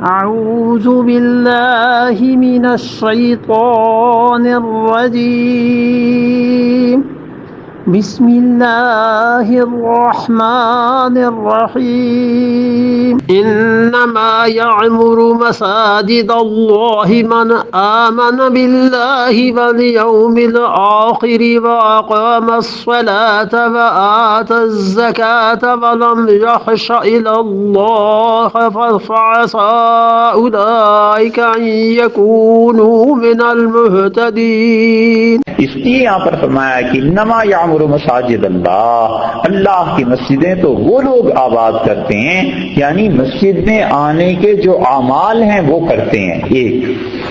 أعوذ بالله من الشيطان الرجيم بسم الله الرحمن الرحيم إنما يعمر مساجد الله من آمن بالله واليوم الآخر وأقام الصلاة وآتى الزكاة ولم يخش إلى الله فعسى أولئك أن يكونوا من المهتدين. اس لیے یہاں پر فرمایا کہ انما یعمر مساجد اللہ کی مسجدیں تو وہ لوگ آباد کرتے ہیں، یعنی مسجد میں آنے کے جو اعمال ہیں وہ کرتے ہیں.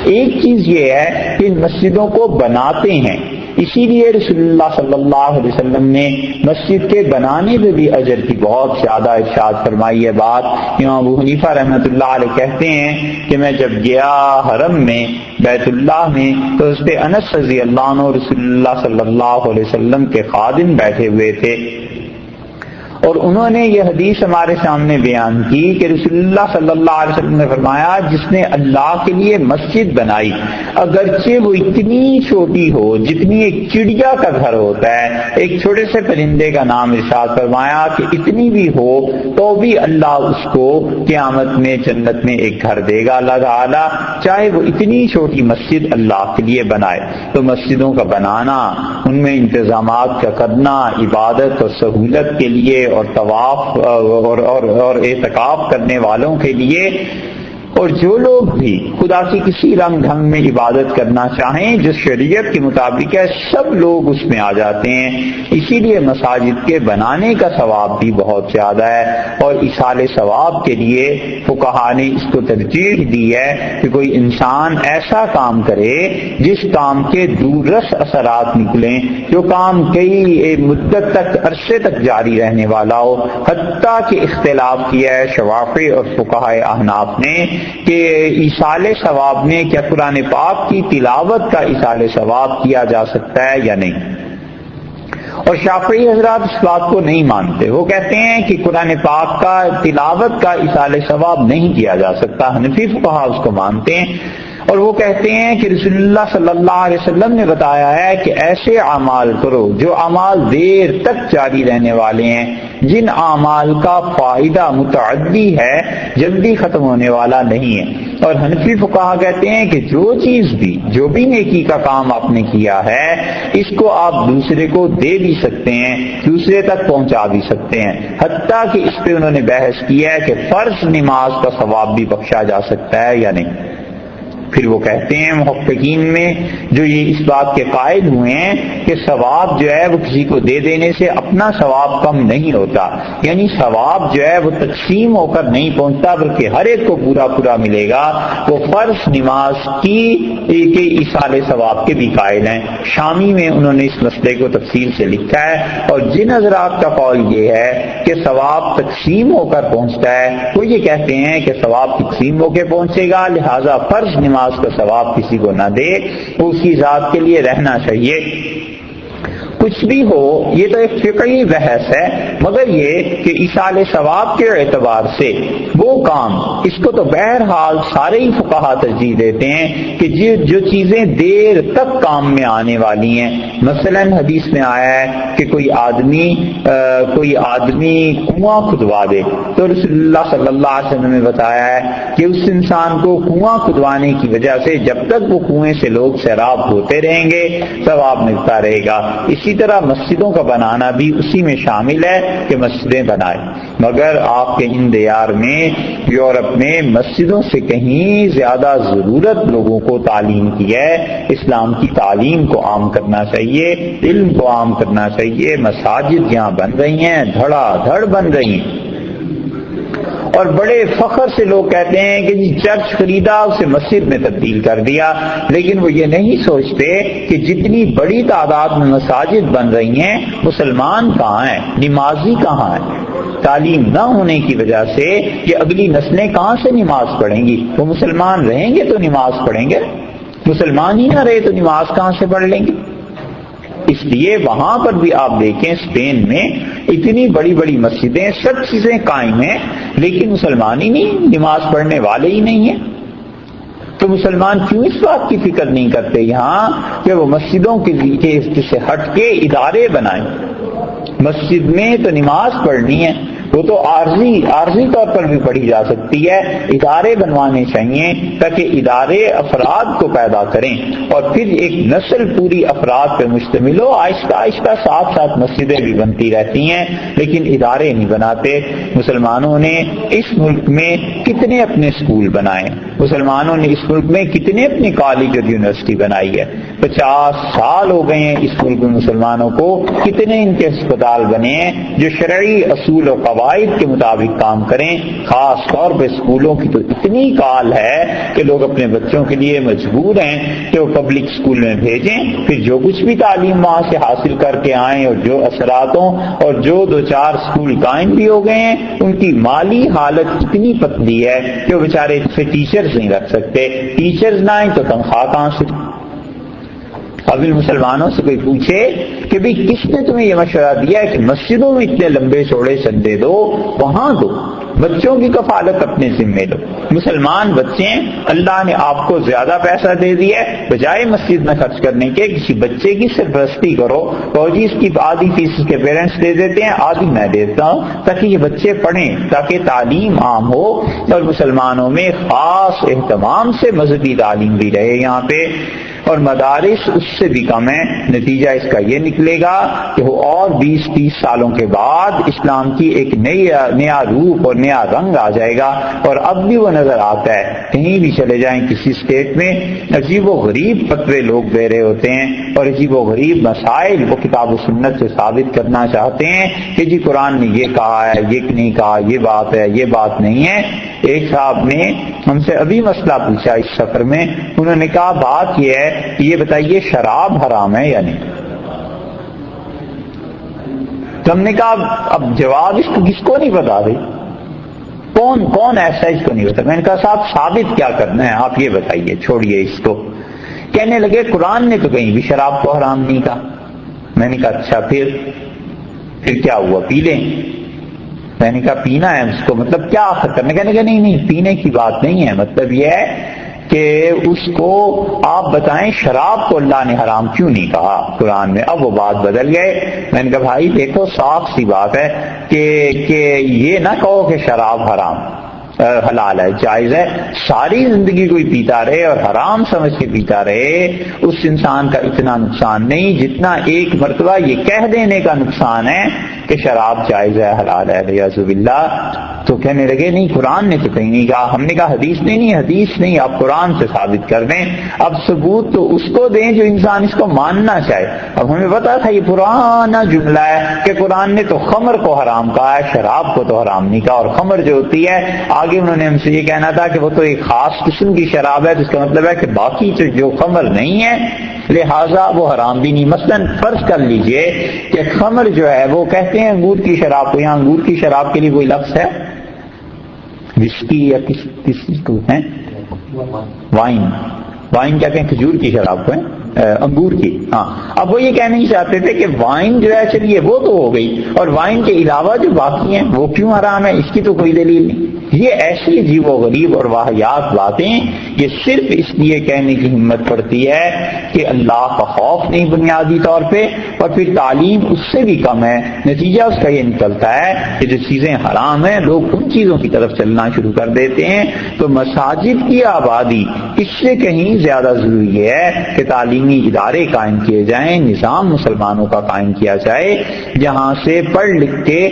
ایک چیز یہ ہے کہ ان مسجدوں کو بناتے ہیں. اسی لیے رسول اللہ صلی اللہ علیہ وسلم نے مسجد کے بنانے میں بھی اجر کی بہت زیادہ ارشاد فرمائی ہے. بات امام ابو حنیفہ رحمۃ اللہ علیہ کہتے ہیں کہ میں جب گیا حرم میں بیت اللہ میں تو اس پہ انس رضی اللہ عنہ رسول اللہ صلی اللہ علیہ وسلم کے خادم بیٹھے ہوئے تھے، اور انہوں نے یہ حدیث ہمارے سامنے بیان کی کہ رسول اللہ صلی اللہ علیہ وسلم نے فرمایا جس نے اللہ کے لیے مسجد بنائی، اگرچہ وہ اتنی چھوٹی ہو جتنی ایک چڑیا کا گھر ہوتا ہے، ایک چھوٹے سے پرندے کا نام ارشاد فرمایا کہ اتنی بھی ہو تو بھی اللہ اس کو قیامت میں جنت میں ایک گھر دے گا اللہ تعالیٰ، چاہے وہ اتنی چھوٹی مسجد اللہ کے لیے بنائے. تو مسجدوں کا بنانا، ان میں انتظامات کا کرنا، عبادت اور سہولت کے لیے اور طواف اور اعتکاف کرنے والوں کے لیے، اور جو لوگ بھی خدا کی کسی رنگ ڈھنگ میں عبادت کرنا چاہیں جو شریعت کے مطابق ہے، سب لوگ اس میں آ جاتے ہیں. اسی لیے مساجد کے بنانے کا ثواب بھی بہت زیادہ ہے، اور ایصال ثواب کے لیے فقہا نے اس کو ترجیح دی ہے کہ کوئی انسان ایسا کام کرے جس کام کے دوررس اثرات نکلیں، جو کام کئی مدت تک عرصے تک جاری رہنے والا ہو. حتیٰ کہ اختلاف کیا ہے شوافی اور فقہائے احناف نے کہ ایصال ثواب میں کیا قرآن پاک کی تلاوت کا ایصال ثواب کیا جا سکتا ہے یا نہیں، اور شافعی حضرات اس بات کو نہیں مانتے. وہ کہتے ہیں کہ قرآن پاک کا تلاوت کا ایصال ثواب نہیں کیا جا سکتا. حنفی فقہا اس کو مانتے ہیں، اور وہ کہتے ہیں کہ رسول اللہ صلی اللہ علیہ وسلم نے بتایا ہے کہ ایسے اعمال کرو جو اعمال دیر تک جاری رہنے والے ہیں، جن اعمال کا فائدہ متعدی ہے، جلدی ختم ہونے والا نہیں ہے. اور حنفی فقہا کہتے ہیں کہ جو بھی نیکی کا کام آپ نے کیا ہے، اس کو آپ دوسرے کو دے بھی سکتے ہیں، دوسرے تک پہنچا بھی سکتے ہیں. حتیٰ کہ اس پہ انہوں نے بحث کیا ہے کہ فرض نماز کا ثواب بھی بخشا جا سکتا ہے یا نہیں. پھر وہ کہتے ہیں محققین میں جو یہ اس بات کے قائل ہوئے ہیں کہ ثواب جو ہے وہ کسی کو دے دینے سے اپنا ثواب کم نہیں ہوتا، یعنی ثواب جو ہے وہ تقسیم ہو کر نہیں پہنچتا بلکہ ہر ایک کو پورا پورا ملے گا. وہ فرض نماز کی ایصال ثواب کے بھی قائل ہیں. شامی میں انہوں نے اس مسئلے کو تفصیل سے لکھا ہے، اور جن حضرات کا قول یہ ہے کہ ثواب تقسیم ہو کر پہنچتا ہے، وہ یہ کہتے ہیں کہ ثواب تقسیم ہو کے پہنچے گا، لہذا فرض نماز کا ثواب کسی کو نہ دے، وہ اس کی ذات کے لیے رہنا چاہیے. کچھ بھی ہو، یہ تو ایک فقہی بحث ہے، مگر یہ کہ ایصال ثواب کے اعتبار سے وہ کام، اس کو تو بہرحال سارے ہی فقہا ترجیح دیتے ہیں کہ جو چیزیں دیر تک کام میں آنے والی ہیں. مثلا حدیث میں آیا ہے کہ کوئی آدمی کنواں کھدوا دے، تو رسول اللہ صلی اللہ علیہ وسلم نے بتایا ہے کہ اس انسان کو کنواں کھدوانے کی وجہ سے جب تک وہ کنویں سے لوگ سیراب ہوتے رہیں گے ثواب ملتا رہے گا. اسی طرح مسجدوں کا بنانا بھی اسی میں شامل ہے کہ مسجدیں بنائیں. مگر آپ کے ان دیار میں یورپ میں مسجدوں سے کہیں زیادہ ضرورت لوگوں کو تعلیم کی ہے. اسلام کی تعلیم کو عام کرنا چاہیے، علم کو عام کرنا چاہیے. مساجد یہاں بن رہی ہیں، دھڑا دھڑ بن رہی ہیں، اور بڑے فخر سے لوگ کہتے ہیں کہ جی چرچ خریدا اسے مسجد میں تبدیل کر دیا، لیکن وہ یہ نہیں سوچتے کہ جتنی بڑی تعداد میں مساجد بن رہی ہیں، مسلمان کہاں ہیں، نمازی کہاں ہیں. تعلیم نہ ہونے کی وجہ سے یہ اگلی نسلیں کہاں سے نماز پڑھیں گی؟ وہ مسلمان رہیں گے تو نماز پڑھیں گے، مسلمان ہی نہ رہے تو نماز کہاں سے پڑھ لیں گے؟ اس لیے وہاں پر بھی آپ دیکھیں اسپین میں اتنی بڑی بڑی مسجدیں، سب چیزیں قائم ہیں، لیکن مسلمان ہی نہیں، نماز پڑھنے والے ہی نہیں ہیں۔ تو مسلمان کیوں اس بات کی فکر نہیں کرتے یہاں کہ وہ مسجدوں کے سے ہٹ کے ادارے بنائیں؟ مسجد میں تو نماز پڑھنی ہے، وہ تو عارضی طور پر بھی پڑھی جا سکتی ہے، ادارے بنوانے چاہیے تاکہ ادارے افراد کو پیدا کریں اور پھر ایک نسل پوری افراد پہ مشتمل ہو۔ آہستہ آہستہ ساتھ ساتھ مسجدیں بھی بنتی رہتی ہیں لیکن ادارے نہیں بناتے۔ مسلمانوں نے اس ملک میں کتنے اپنے اسکول بنائے، مسلمانوں نے اس ملک میں کتنے اپنے کالج اور یونیورسٹی بنائی ہے۔ 50 سال ہو گئے ہیں اس ملک میں مسلمانوں کو، کتنے ان کے اسپتال بنے ہیں جو شرعی اصول و قواعد کے مطابق کام کریں۔ خاص طور پہ اسکولوں کی تو اتنی کال ہے کہ لوگ اپنے بچوں کے لیے مجبور ہیں کہ وہ پبلک اسکول میں بھیجیں، پھر جو کچھ بھی تعلیم وہاں سے حاصل کر کے آئیں اور جو اثرات ہوں، اور جو 2-4 اسکول قائم بھی ہو گئے ہیں ان کی مالی حالت اتنی پتلی ہے کہ وہ بیچارے سے ٹیچرز نہیں رکھ سکتے، ٹیچرز نہ آئیں تو تنخواہ کہاں سے؟ اب ان مسلمانوں سے کوئی پوچھے کہ بھئی کس نے تمہیں یہ مشورہ دیا ہے کہ مسجدوں میں اتنے لمبے چوڑے چندے دو، وہاں دو، بچوں کی کفالت اپنے ذمے لو۔ مسلمان بچے ہیں، اللہ نے آپ کو زیادہ پیسہ دے دیا ہے، بجائے مسجد میں خرچ کرنے کے کسی بچے کی سرپرستی کرو، اور جی اس کی آدھی فیس کے پیرنٹس دے دیتے ہیں، آدھی میں دیتا ہوں تاکہ یہ بچے پڑھیں، تاکہ تعلیم عام ہو اور مسلمانوں میں خاص اہتمام سے مذہبی تعلیم بھی رہے یہاں پہ۔ اور مدارس اس سے بھی کم ہے، نتیجہ اس کا یہ نکلے گا کہ وہ اور 20-30 سالوں کے بعد اسلام کی ایک نیا روپ اور نیا رنگ آ جائے گا، اور اب بھی وہ نظر آتا ہے، کہیں بھی چلے جائیں کسی اسٹیٹ میں عجیب و غریب فتوے لوگ دے رہے ہوتے ہیں اور عجیب و غریب مسائل وہ کتاب و سنت سے ثابت کرنا چاہتے ہیں کہ جی قرآن نے یہ کہا ہے، یہ نہیں کہا، یہ بات ہے، یہ بات نہیں ہے۔ ایک صاحب نے ہم سے ابھی مسئلہ پوچھا اس سفر میں، انہوں نے کہا بات یہ ہے کہ یہ بتائیے شراب حرام ہے یا نہیں؟ تو ہم نے کہا اب جواب اس کو کس کو نہیں بتا رہی، کون ایسا اس کو نہیں بتا؟ میں نے کہا صاحب ثابت کیا کرنا ہے آپ یہ بتائیے، چھوڑیے اس کو۔ کہنے لگے قرآن نے تو کہیں بھی شراب کو حرام نہیں کہا۔ میں نے کہا اچھا پھر کیا ہوا، پی لیں؟ میں نے کہا پینا ہے اس کو مطلب کیا آخر کرنا؟ کہنے کا نہیں پینے کی بات نہیں ہے، مطلب یہ ہے کہ اس کو آپ بتائیں شراب کو اللہ نے حرام کیوں نہیں کہا قرآن میں۔ اب وہ بات بدل گئے۔ میں نے کہا بھائی دیکھو صاف سی بات ہے کہ یہ نہ کہو کہ شراب حرام حلال ہے، جائز ہے، ساری زندگی کوئی پیتا رہے اور حرام سمجھ کے پیتا رہے، اس انسان کا اتنا نقصان نہیں جتنا ایک مرتبہ یہ کہہ دینے کا نقصان ہے کہ شراب جائز ہے، حلال ہے، والعیاذ باللہ۔ تو کہنے لگے نہیں قرآن نے تو کہیں نہیں کہا۔ ہم نے کہا حدیث نہیں، حدیث نہیں، آپ قرآن سے ثابت کر دیں۔ اب ثبوت تو اس کو دیں جو انسان اس کو ماننا چاہے۔ اب ہمیں پتا تھا یہ پرانا جملہ ہے کہ قرآن نے تو خمر کو حرام کہا ہے، شراب کو تو حرام نہیں کہا، اور خمر جو ہوتی ہے آگے انہوں نے ہم سے یہ کہنا تھا کہ وہ تو ایک خاص قسم کی شراب ہے، جس کا مطلب ہے کہ باقی جو خمر نہیں ہے لہذا وہ حرام بھی نہیں۔ مثلا فرض کر لیجئے کہ خمر جو ہے وہ کہتے ہیں انگور کی شراب کو، یہاں انگور کی شراب کے لیے کوئی لفظ ہے؟ وسکی یا کس کو ہے؟ وائن کہتے ہیں کھجور کی شراب کو، انگور کی۔ ہاں اب وہ یہ کہنا ہی چاہتے تھے کہ وائن جو ہے چلیے وہ تو ہو گئی، اور وائن کے علاوہ جو باقی ہیں وہ کیوں حرام ہے، اس کی تو کوئی دلیل نہیں۔ یہ ایسی عجیب و غریب اور واہیات باتیں یہ صرف اس لیے کہنے کی ہمت پڑتی ہے کہ اللہ کا خوف نہیں بنیادی طور پہ، اور پھر تعلیم اس سے بھی کم ہے۔ نتیجہ اس کا یہ نکلتا ہے کہ جو چیزیں حرام ہیں لوگ ان چیزوں کی طرف چلنا شروع کر دیتے ہیں۔ تو مساجد کی آبادی اس سے کہیں زیادہ ضروری ہے کہ تعلیمی ادارے قائم کیے جائیں، نظام مسلمانوں کا قائم کیا جائے جہاں سے پڑھ لکھ کے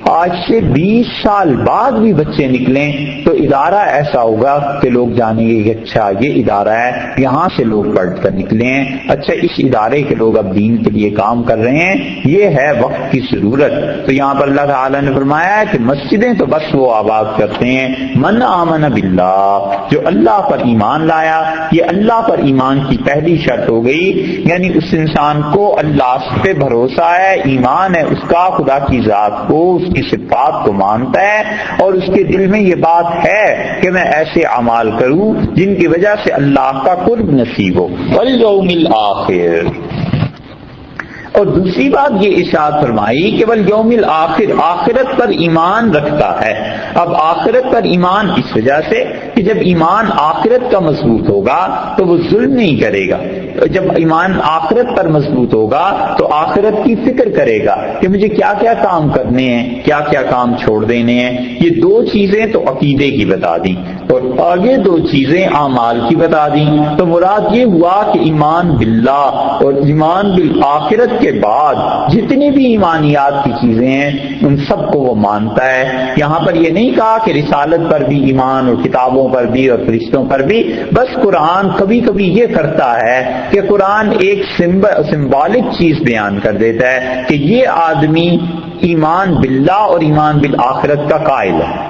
آج سے 20 سال بعد بھی بچے نکلیں تو ادارہ ایسا ہوگا کہ لوگ جانیں گے کہ اچھا یہ ادارہ ہے، یہاں سے لوگ پڑھ کر نکلے ہیں، اچھا اس ادارے کے لوگ اب دین کے لیے کام کر رہے ہیں، یہ ہے وقت کی ضرورت۔ تو یہاں پر اللہ تعالیٰ نے فرمایا ہے کہ مسجدیں تو بس وہ آباد کرتے ہیں من آمن باللہ، جو اللہ پر ایمان لایا۔ یہ اللہ پر ایمان کی پہلی شرط ہو گئی، یعنی اس انسان کو اللہ پہ بھروسہ ہے، ایمان ہے اس کا، خدا کی ذات کو، اس کی صفات کو مانتا ہے، اور اس کے دل میں یہ بات ہے کہ میں ایسے اعمال کروں جن کی وجہ سے اللہ کا قرب نصیب ہو، والیوم الآخر، اور دوسری بات یہ ارشاد فرمائی کہ والیوم الآخر، آخرت پر ایمان رکھتا ہے۔ اب آخرت پر ایمان اس وجہ سے کہ جب ایمان آخرت کا مضبوط ہوگا تو وہ ظلم نہیں کرے گا، جب ایمان آخرت پر مضبوط ہوگا تو آخرت کی فکر کرے گا کہ مجھے کیا کیا کام کرنے ہیں، کیا کیا کام چھوڑ دینے ہیں۔ یہ دو چیزیں تو عقیدے کی بتا دی اور آگے دو چیزیں اعمال کی بتا دی۔ تو مراد یہ ہوا کہ ایمان باللہ اور ایمان بالآخرت کے بعد جتنی بھی ایمانیات کی چیزیں ہیں ان سب کو وہ مانتا ہے۔ یہاں پر یہ نہیں کہا کہ رسالت پر بھی ایمان اور کتابوں پر بھی اور فرشتوں پر بھی، بس قرآن کبھی کبھی یہ کرتا ہے کہ قرآن ایک سمبولک چیز بیان کر دیتا ہے کہ یہ آدمی ایمان باللہ اور ایمان بالآخرت کا قائل ہے۔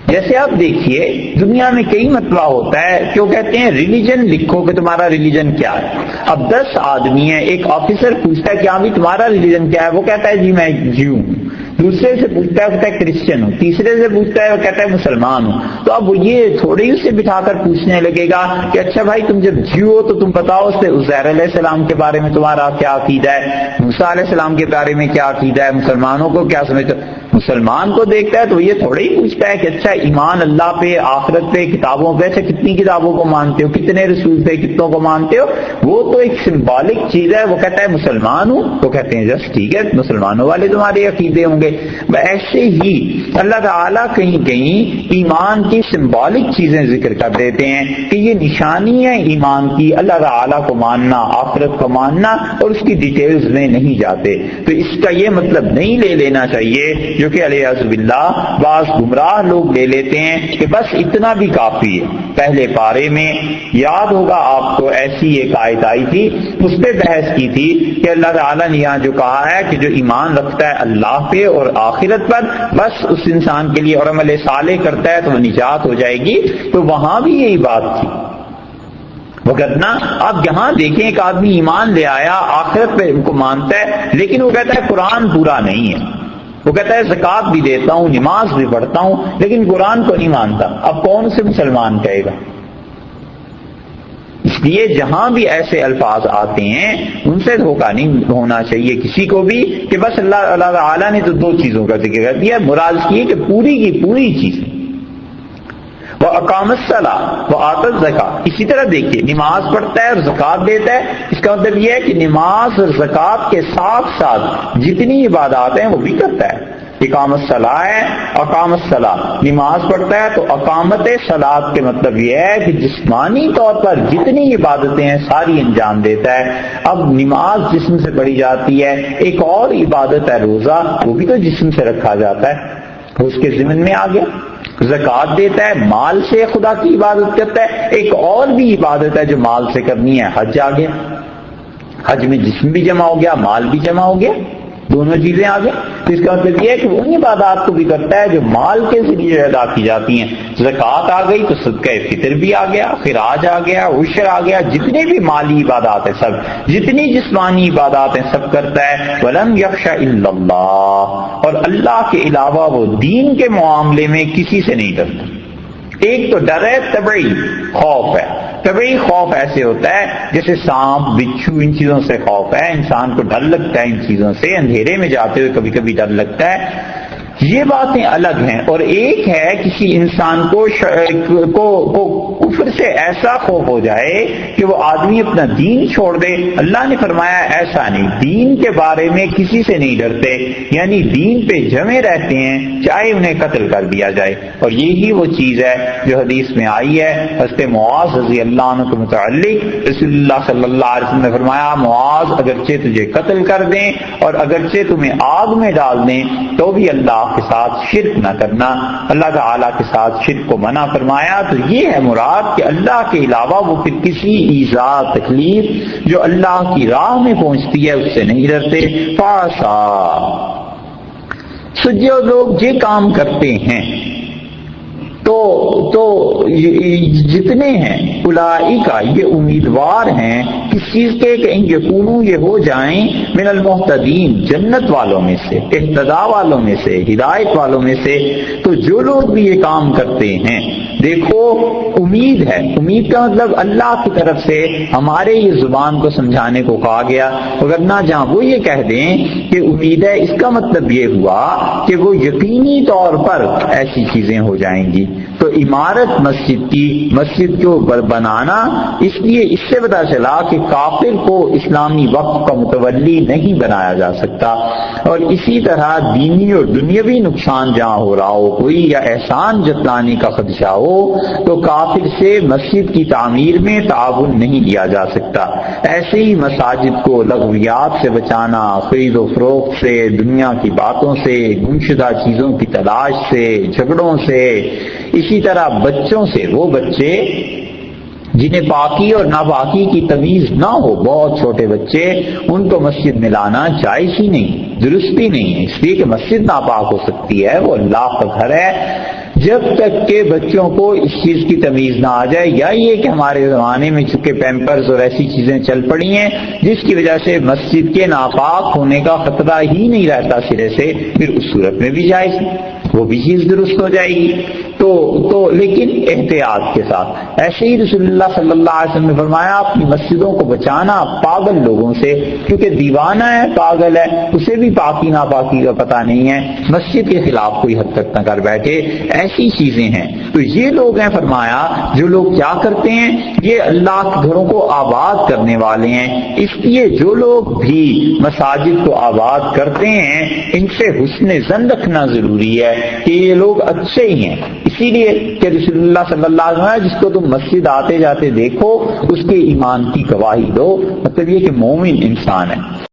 جیسے آپ دیکھیے دنیا میں کئی مرتبہ ہوتا ہے کہ وہ کہتے ہیں ریلیجن لکھو کہ تمہارا ریلیجن کیا ہے۔ اب 10 آدمی ہیں، ایک آفیسر پوچھتا ہے کہ ہاں بھی تمہارا ریلیجن کیا ہے، وہ کہتا ہے جی میں جیو ہوں۔ دوسرے سے پوچھتا ہے وہ کہتا ہے کرسچن ہوں، تیسرے سے پوچھتا ہے وہ کہتا ہے مسلمان ہوں۔ تو اب وہ یہ تھوڑی اسے بٹھا کر پوچھنے لگے گا کہ اچھا بھائی تم جب جیو ہو تو تم بتاؤ اس سے عزیر علیہ السلام کے بارے میں تمہارا کیا عقیدہ ہے، موسیٰ علیہ السلام کے بارے میں کیا عقیدہ ہے، مسلمانوں کو کیا سمجھتے ہو۔ مسلمان کو دیکھتا ہے تو یہ تھوڑا ہی پوچھتا ہے کہ اچھا ایمان اللہ پہ، آخرت پہ، کتابوں پہ، اچھا کتنی کتابوں کو مانتے ہو، کتنے رسول پہ، کتنوں کو مانتے ہو۔ وہ تو ایک سمبولک چیز ہے، وہ کہتا ہے مسلمان ہوں، وہ کہتے ہیں جس ٹھیک ہے مسلمانوں والے تمہارے عقیدے ہوں گے۔ ایسے ہی اللہ تعالیٰ کہیں کہیں ایمان کی سمبولک چیزیں ذکر کر دیتے ہیں کہ یہ نشانی ہے ایمان کی، اللہ تعالیٰ کو ماننا، آخرت کو ماننا، اور اس کی ڈیٹیلز میں نہیں جاتے۔ تو اس کا یہ مطلب نہیں لے لینا چاہیے جو کہ علیہ باللہ بعض گمراہ لوگ لے لیتے ہیں کہ بس اتنا بھی کافی ہے۔ پہلے پارے میں یاد ہوگا آپ کو ایسی ایک آیت آئی تھی، اس پہ بحث کی تھی کہ اللہ تعالیٰ نے یہاں جو کہا ہے کہ جو ایمان رکھتا ہے اللہ پہ اور آخرت پر، بس اس انسان کے لیے اور عمل صالح کرتا ہے تو وہ نجات ہو جائے گی۔ تو وہاں بھی یہی بات تھی۔ وگرنہ آپ یہاں دیکھیں ایک آدمی ایمان لے آیا، آخرت پہ ان کو مانتا ہے، لیکن وہ کہتا ہے قرآن پورا نہیں ہے، وہ کہتا ہے زکوٰۃ بھی دیتا ہوں، نماز بھی پڑھتا ہوں، لیکن قرآن کو نہیں مانتا۔ اب کون سے مسلمان کہے گا؟ اس لیے جہاں بھی ایسے الفاظ آتے ہیں ان سے دھوکہ نہیں ہونا چاہیے کسی کو بھی کہ بس اللہ تعالیٰ نے تو 2 چیزوں کا ذکر کر دیا، مراد کی کہ پوری کی پوری چیز۔ وَأَقَامَ الصَّلَاةَ وَآتَى الزَّكَاةَ، اسی طرح دیکھیے نماز پڑھتا ہے اور زکوٰۃ دیتا ہے، اس کا مطلب یہ ہے کہ نماز اور زکوٰۃ کے ساتھ ساتھ جتنی عبادات ہیں وہ بھی کرتا ہے۔ اقام الصلاۃ ہے، اقام الصلاۃ نماز پڑھتا ہے، تو اقامت صلاۃ کے مطلب یہ ہے کہ جسمانی طور پر جتنی عبادتیں ہیں ساری انجام دیتا ہے۔ اب نماز جسم سے پڑھی جاتی ہے، ایک اور عبادت ہے روزہ، وہ بھی تو جسم سے رکھا جاتا ہے، وہ اس کے ضمن میں آ گیا۔ زکوٰۃ دیتا ہے، مال سے خدا کی عبادت کرتا ہے، ایک اور بھی عبادت ہے جو مال سے کرنی ہے، حج آ گیا۔ حج میں جسم بھی جمع ہو گیا، مال بھی جمع ہو گیا، دونوں چیزیں آ گئی۔ تو اس کا مطلب یہ ہے کہ وہ ان عبادات کو بھی کرتا ہے جو مال کے ذریعے ادا کی جاتی ہیں۔ زکوٰۃ آ گئی تو صدقہ فطر بھی آ گیا، خراج آ گیا، عشر آ گیا، جتنے بھی مالی عبادات ہیں سب، جتنی جسمانی عبادات ہیں سب کرتا ہے۔ وَلَمْ يَخْشَ إِلَّا اللَّهَ، اور اللہ کے علاوہ وہ دین کے معاملے میں کسی سے نہیں ڈرتا۔ ایک تو ڈر ہے طبعی خوف ہے، طبعی خوف ایسے ہوتا ہے جیسے سانپ، بچھو، ان چیزوں سے خوف ہے، انسان کو ڈر لگتا ہے ان چیزوں سے، اندھیرے میں جاتے ہوئے کبھی کبھی ڈر لگتا ہے، یہ باتیں الگ ہیں۔ اور ایک ہے کسی انسان کو کفر سے ایسا خوف ہو جائے کہ وہ آدمی اپنا دین چھوڑ دے۔ اللہ نے فرمایا ایسا نہیں، دین کے بارے میں کسی سے نہیں ڈرتے، یعنی دین پہ جمے رہتے ہیں چاہے انہیں قتل کر دیا جائے۔ اور یہی وہ چیز ہے جو حدیث میں آئی ہے حضرت معاذ رضی اللہ عنہ کے متعلق، رسول اللہ صلی اللہ علیہ وسلم نے فرمایا معاذ اگرچہ تجھے قتل کر دیں اور اگرچہ تمہیں آگ میں ڈال دیں تو بھی اللہ کے ساتھ شرک نہ کرنا۔ اللہ تعالیٰ کے ساتھ شرک کو منع فرمایا۔ تو یہ ہے مراد کہ اللہ کے علاوہ وہ پھر کسی ایذا تکلیف جو اللہ کی راہ میں پہنچتی ہے اس سے نہیں ڈرتے۔ فاسا جو لوگ یہ کام کرتے ہیں تو جتنے ہیں اولئک یہ امیدوار ہیں کس چیز کے کہ ان یکونوا یہ ہو جائیں من المہتدین جنت والوں میں سے، اہتداء والوں میں سے، ہدایت والوں میں سے۔ تو جو لوگ بھی یہ کام کرتے ہیں دیکھو امید ہے، امید کا مطلب اللہ کی طرف سے ہمارے یہ زبان کو سمجھانے کو کہا گیا، ورنہ جہاں وہ یہ کہہ دیں کہ امید ہے، اس کا مطلب یہ ہوا کہ وہ یقینی طور پر ایسی چیزیں ہو جائیں گی۔ تو عمارت مسجد کی، مسجد کو بنانا، اس لیے اس سے پتہ چلا کہ کافر کو اسلامی وقت کا متولی نہیں بنایا جا سکتا۔ اور اسی طرح دینی اور دنیاوی نقصان جہاں ہو رہا ہو کوئی، یا احسان جتلانے کا خدشہ ہو، تو کافر سے مسجد کی تعمیر میں تعاون نہیں کیا جا سکتا۔ ایسے ہی مساجد کو لغویات سے بچانا، خرید و فروخت سے، دنیا کی باتوں سے، گمشدہ چیزوں کی تلاش سے، جھگڑوں سے، اسی طرح بچوں سے، وہ بچے جنہیں پاکی اور ناپاکی کی تمیز نہ ہو، بہت چھوٹے بچے، ان کو مسجد میں لانا جائز ہی نہیں، درست ہی نہیں ہے، اس لیے کہ مسجد ناپاک ہو سکتی ہے، وہ اللہ کا گھر ہے۔ جب تک کہ بچوں کو اس چیز کی تمیز نہ آ جائے، یا یہ کہ ہمارے زمانے میں چونکہ پیمپرز اور ایسی چیزیں چل پڑی ہیں جس کی وجہ سے مسجد کے ناپاک ہونے کا خطرہ ہی نہیں رہتا سرے سے، پھر اس صورت میں بھی جائز ہے، وہ بھی چیز درست ہو جائے گی۔ تو لیکن احتیاط کے ساتھ۔ ایسے ہی رسول اللہ صلی اللہ علیہ وسلم نے فرمایا اپنی مسجدوں کو بچانا پاگل لوگوں سے، کیونکہ دیوانہ ہے، پاگل ہے، اسے بھی پاکی ناپاکی کا پتہ نہیں ہے، مسجد کے خلاف کوئی حد تک نہ کر بیٹھے، ایسی چیزیں ہیں۔ تو یہ لوگ ہیں، فرمایا جو لوگ کیا کرتے ہیں، یہ اللہ کے گھروں کو آباد کرنے والے ہیں، اس لیے جو لوگ بھی مساجد کو آباد کرتے ہیں ان سے حسن ظن رکھنا ضروری ہے کہ یہ لوگ اچھے ہی ہیں۔ اسی لیے کہ رسول اللہ صلی اللہ علیہ وسلم جس کو تم مسجد آتے جاتے دیکھو اس کے ایمان کی گواہی دو، مطلب یہ کہ مومن انسان ہے۔